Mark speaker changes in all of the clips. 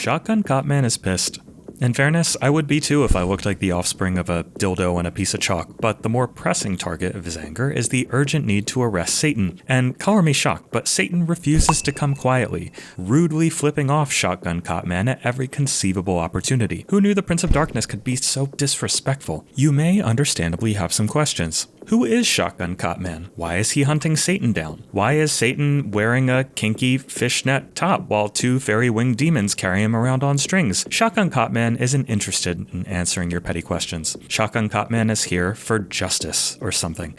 Speaker 1: Shotgun Copman is pissed. In fairness, I would be too if I looked like the offspring of a dildo and a piece of chalk, but the more pressing target of his anger is the urgent need to arrest Satan. And color me shocked, but Satan refuses to come quietly, rudely flipping off Shotgun Copman at every conceivable opportunity. Who knew the Prince of Darkness could be so disrespectful? You may understandably have some questions. Who is Shotgun Copman? Why is he hunting Satan down? Why is Satan wearing a kinky fishnet top while two fairy-winged demons carry him around on strings? Shotgun Copman isn't interested in answering your petty questions. Shotgun Copman is here for justice or something,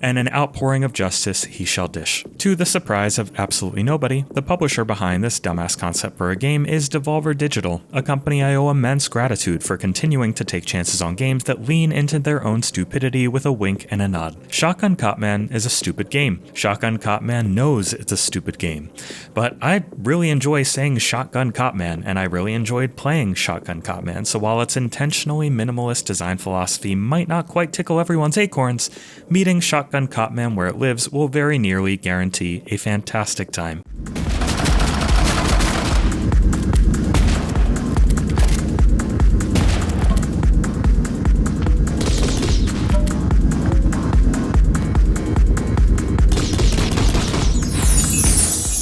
Speaker 1: and an outpouring of justice he shall dish. To the surprise of absolutely nobody, the publisher behind this dumbass concept for a game is Devolver Digital, a company I owe immense gratitude for continuing to take chances on games that lean into their own stupidity with a wink and a nod. Shotgun Copman is a stupid game. Shotgun Copman knows it's a stupid game. But I really enjoy saying Shotgun Copman, and I really enjoyed playing Shotgun Copman, so while its intentionally minimalist design philosophy might not quite tickle everyone's acorns, meeting Shotgun Copman where it lives will very nearly guarantee a fantastic time.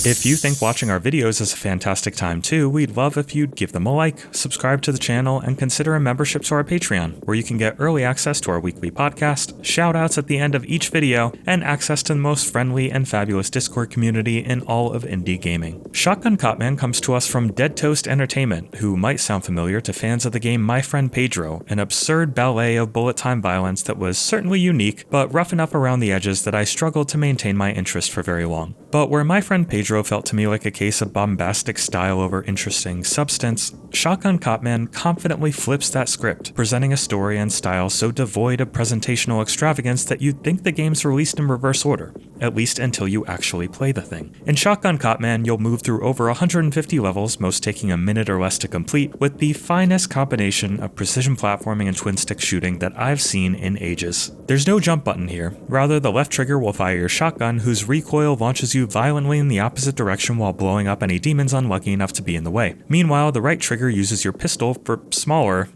Speaker 1: If you think watching our videos is a fantastic time too, we'd love if you'd give them a like, subscribe to the channel, and consider a membership to our Patreon, where you can get early access to our weekly podcast, shoutouts at the end of each video, and access to the most friendly and fabulous Discord community in all of indie gaming. Shotgun Copman comes to us from Dead Toast Entertainment, who might sound familiar to fans of the game My Friend Pedro, an absurd ballet of bullet time violence that was certainly unique, but rough enough around the edges that I struggled to maintain my interest for very long. But where My Friend Pedro felt to me like a case of bombastic style over interesting substance, Shotgun Copman confidently flips that script, presenting a story and style so devoid of presentational extravagance that you'd think the game's released in reverse order, at least until you actually play the thing. In Shotgun Copman, you'll move through over 150 levels, most taking a minute or less to complete, with the finest combination of precision platforming and twin-stick shooting that I've seen in ages. There's no jump button here, rather the left trigger will fire your shotgun, whose recoil launches you violently in the opposite direction while blowing up any demons unlucky enough to be in the way. Meanwhile, the right trigger uses your pistol for smaller,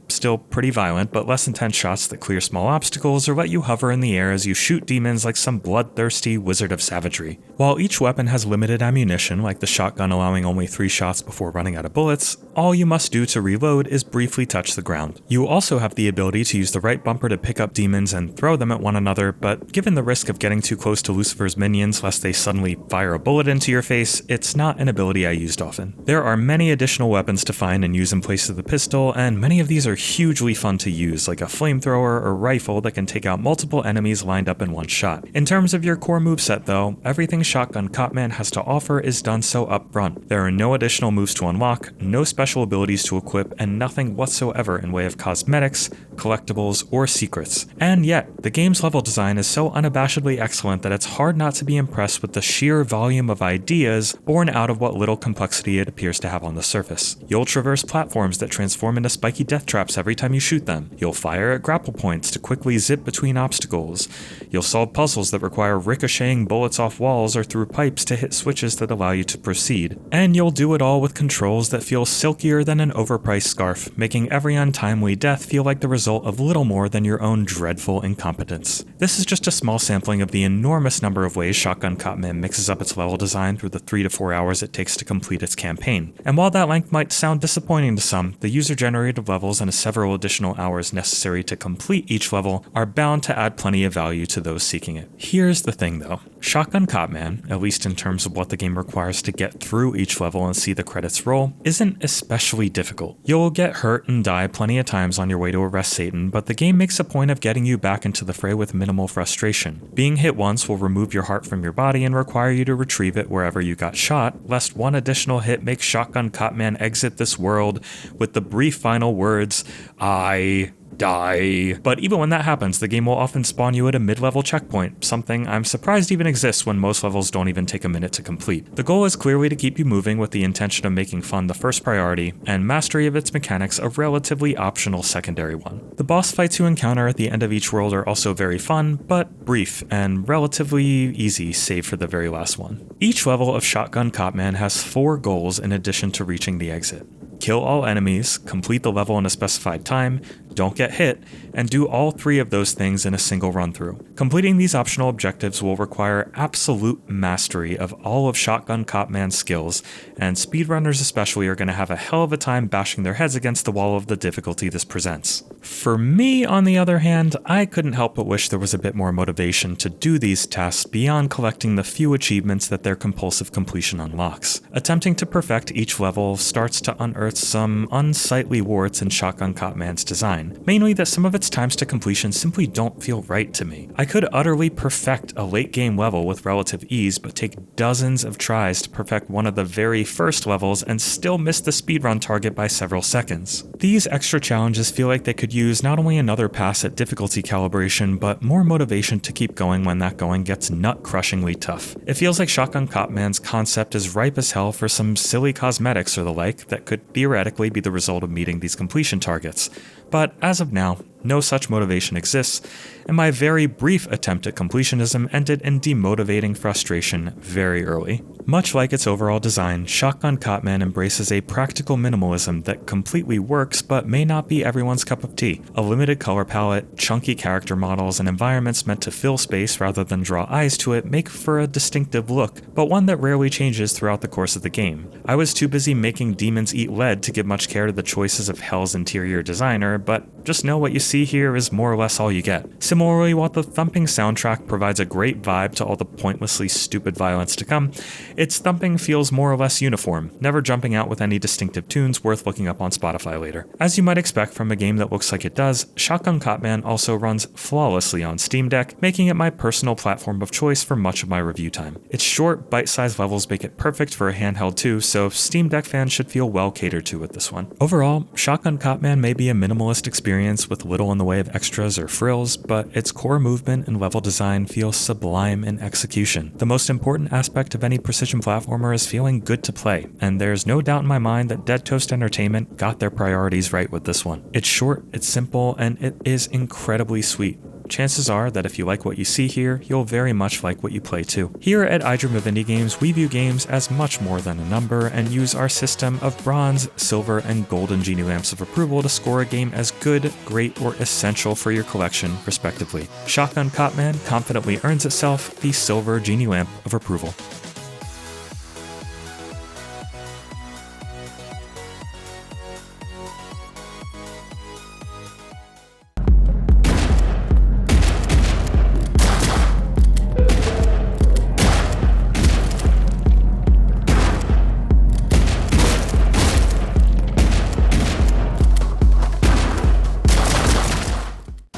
Speaker 1: still pretty violent, but less intense shots that clear small obstacles or let you hover in the air as you shoot demons like some bloodthirsty wizard of savagery. While each weapon has limited ammunition, like the shotgun allowing only 3 shots before running out of bullets, all you must do to reload is briefly touch the ground. You also have the ability to use the right bumper to pick up demons and throw them at one another, but given the risk of getting too close to Lucifer's minions lest they suddenly fire a bullet into your face, it's not an ability I used often. There are many additional weapons to find and use in place of the pistol, and many of these are hugely fun to use, like a flamethrower or rifle that can take out multiple enemies lined up in one shot. In terms of your core moveset though, everything Shotgun Copman has to offer is done so upfront. There are no additional moves to unlock, no special abilities to equip, and nothing whatsoever in way of cosmetics, collectibles, or secrets. And yet, the game's level design is so unabashedly excellent that it's hard not to be impressed with the sheer volume of ideas born out of what little complexity it appears to have on the surface. You'll traverse platforms that transform into spiky death traps every time you shoot them. You'll fire at grapple points to quickly zip between obstacles. You'll solve puzzles that require ricocheting bullets off walls or through pipes to hit switches that allow you to proceed. And you'll do it all with controls that feel silkier than an overpriced scarf, making every untimely death feel like the result of little more than your own dreadful incompetence. This is just a small sampling of the enormous number of ways Shotgun Copman mixes up its level design through the 3 to 4 hours it takes to complete its campaign. And while that length might sound disappointing to some, the user-generated levels and the several additional hours necessary to complete each level are bound to add plenty of value to those seeking it. Here's the thing though. Shotgun Copman, at least in terms of what the game requires to get through each level and see the credits roll, isn't especially difficult. You'll get hurt and die plenty of times on your way to arrest Satan, but the game makes a point of getting you back into the fray with minimal frustration. Being hit once will remove your heart from your body and require you to retrieve it wherever you got shot, lest one additional hit make Shotgun Copman exit this world with the brief final words, "I die." But even when that happens, the game will often spawn you at a mid-level checkpoint, something I'm surprised even exists when most levels don't even take a minute to complete. The goal is clearly to keep you moving with the intention of making fun the first priority, and mastery of its mechanics a relatively optional secondary one. The boss fights you encounter at the end of each world are also very fun, but brief, and relatively easy save for the very last one. Each level of Shotgun Copman has 4 goals in addition to reaching the exit. kill all enemies, complete the level in a specified time, don't get hit, and do all 3 of those things in a single run-through. Completing these optional objectives will require absolute mastery of all of Shotgun Cop Man's skills, and speedrunners especially are going to have a hell of a time bashing their heads against the wall of the difficulty this presents. For me, on the other hand, I couldn't help but wish there was a bit more motivation to do these tasks beyond collecting the few achievements that their compulsive completion unlocks. Attempting to perfect each level starts to unearth some unsightly warts in Shotgun Cop Man's design, mainly that some of its times to completion simply don't feel right to me. I could utterly perfect a late game level with relative ease, but take dozens of tries to perfect one of the very first levels and still miss the speedrun target by several seconds. These extra challenges feel like they could use not only another pass at difficulty calibration, but more motivation to keep going when that going gets nut-crushingly tough. It feels like Shotgun Cop Man's concept is ripe as hell for some silly cosmetics or the like that could theoretically be the result of meeting these completion targets. But as of now, no such motivation exists, and my very brief attempt at completionism ended in demotivating frustration very early. Much like its overall design, Shotgun Cop Man embraces a practical minimalism that completely works but may not be everyone's cup of tea. A limited color palette, chunky character models, and environments meant to fill space rather than draw eyes to it make for a distinctive look, but one that rarely changes throughout the course of the game. I was too busy making demons eat lead to give much care to the choices of Hell's interior designer, but just know what you see here is more or less all you get. Similarly, while the thumping soundtrack provides a great vibe to all the pointlessly stupid violence to come, its thumping feels more or less uniform, never jumping out with any distinctive tunes worth looking up on Spotify later. As you might expect from a game that looks like it does, Shotgun Cop Man also runs flawlessly on Steam Deck, making it my personal platform of choice for much of my review time. Its short, bite-sized levels make it perfect for a handheld too, so Steam Deck fans should feel well catered to with this one. Overall, Shotgun Cop Man may be a minimalist experience with little in the way of extras or frills, but its core movement and level design feels sublime in execution. The most important aspect of any precision platformer is feeling good to play, and there's no doubt in my mind that Dead Toast Entertainment got their priorities right with this one. It's short, it's simple, and it is incredibly sweet. Chances are that if you like what you see here, you'll very much like what you play too. Here at I Dream of Indie Games, we view games as much more than a number and use our system of bronze, silver, and golden genie lamps of approval to score a game as good, great, or essential for your collection, respectively. Shotgun Cop Man confidently earns itself the silver genie lamp of approval.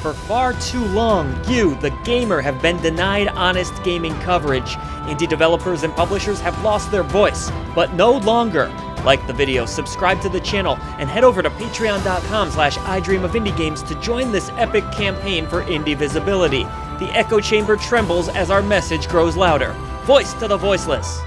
Speaker 2: For far too long, you, the gamer, have been denied honest gaming coverage. Indie developers and publishers have lost their voice, but no longer. Like the video, subscribe to the channel, and head over to patreon.com/idreamofindiegames to join this epic campaign for indie visibility. The echo chamber trembles as our message grows louder. Voice to the voiceless.